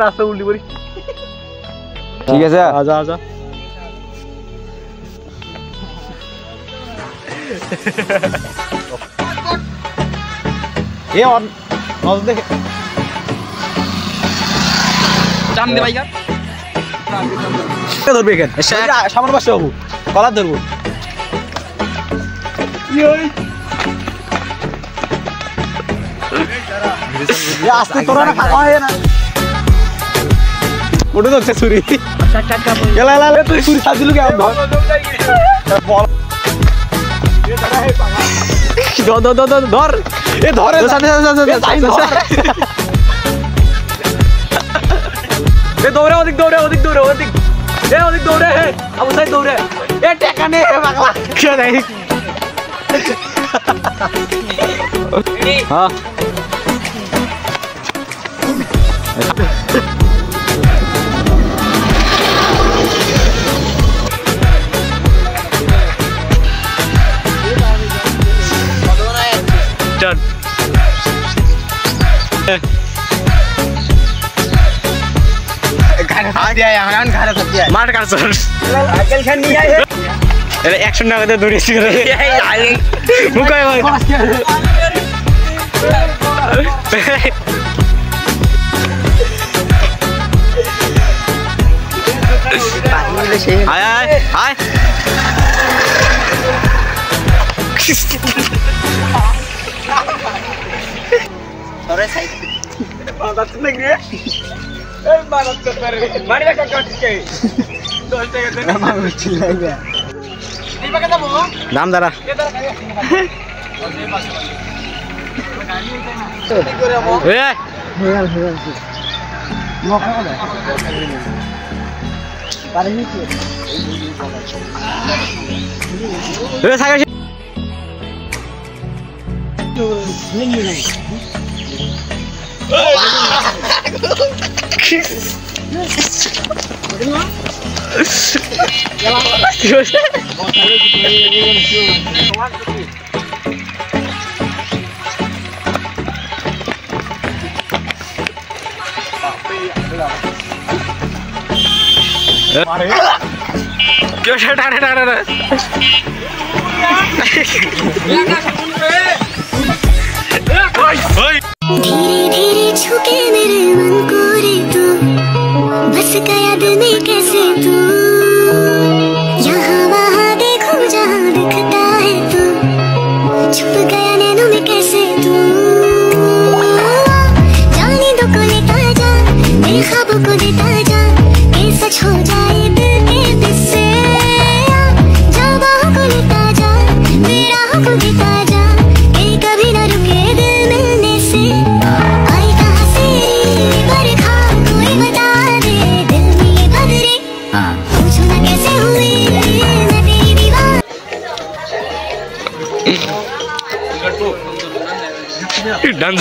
রাস্তা উল্টি করি ঠিক আছে আজা আজা ये और नौज देख जाम दे भाई यार ধরবে কেন সামনে বসে বাবু কলার ধরবো আস্তে তোরা না ফাঁকা হয় না ওটা ধরছে ছুরি গেলা গেলা তুই ছুরি সাজিলু কে ধর ধর এ ধরে দৌড়ে ওদিক দৌড়ে ওদিক দৌড়ে ওদিক ওদিক দৌড়ে হে আবু সাইদ দৌড়ে এ টাকা নে পাগলা কে নাই হ্যাঁ Done. मार कर सर अकल खान नहीं आए अरे एक्शन ना करते दूरी से मुका है आय आय आय अरे साइड बात नहीं रे ए बात कर रे मारी का कट के दोस्त के ना मार चिल्लाइबे दीपक के दबो नाम दारा ए मौका हो पारे नहीं ए साइड नहीं क्यों धीरे धीरे छुके मेरे मन को रे तू बस गया दिल में कैसे तू यहाँ वहाँ देखो जहाँ दिखता है तू छुप गया नैनों में कैसे तू जाने दो को लेता जा मेरे ख्वाबों को देता जा ये सच हो जाए दिल के बिस्से जा बाहों को लेता जा मेरा राहों को देता जा ये कभी न रुके दिल मिलने से आई कहाँ से बरखा कोई बता दे दिल में ये बदरे पूछो ना कैसे हुई मैं तेरी दीवार डन